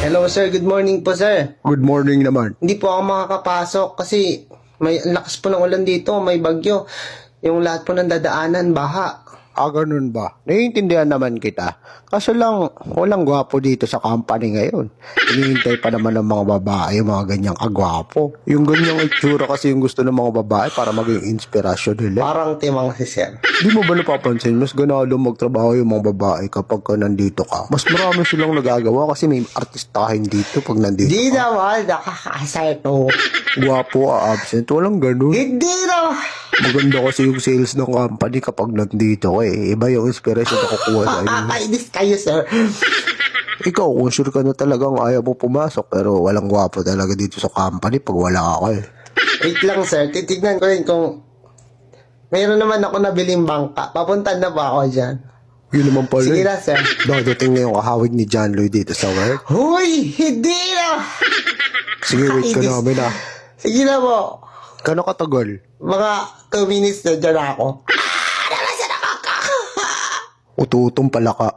Hello sir, good morning po sir. Good morning naman. Hindi po ako makakapasok kasi may lakas po ng ulan dito, may bagyo. Yung lahat po ng dadaanan, baha. Ganun ba? Naiintindihan naman kita. Kaso lang, walang gwapo dito sa company ngayon. Hinihintay pa naman ng mga babae, yung mga ganyang agwapo. Yung ganyang itsura kasi yung gusto ng mga babae para maging inspirasyon nila. Parang timang si sir. Di mo ba napapansin, mas ganado magtrabaho yung mga babae kapag ka nandito ka? Mas marami silang nagagawa kasi may artistahin dito pag nandito Di ka. naman, nakakasar to. Gwapo, absent, walang ganun. Hindi naman. Maganda kasi yung sales ng company kapag nandito ka eh. Iba yung inspiration na kukuha sa iyo. Nakakainis kayo sir. Ikaw, kung sure ka na talagang ayaw mo pumasok, pero walang gwapo talaga dito sa company pag wala ka eh. Wait lang sir, titignan ko rin kung mayroon naman ako nabiling bangka. Papunta na ba ako dyan? Yun naman pala. Sige eh. na sir. Dadating na yung kahawig ni John Lloyd dito sa work. Huy, hindi na. Sige, wait ka Nakakainis. namin ah. Sige na po. Kano katagal? Mga 2 minutes na dyan ako. Ututong pala ka.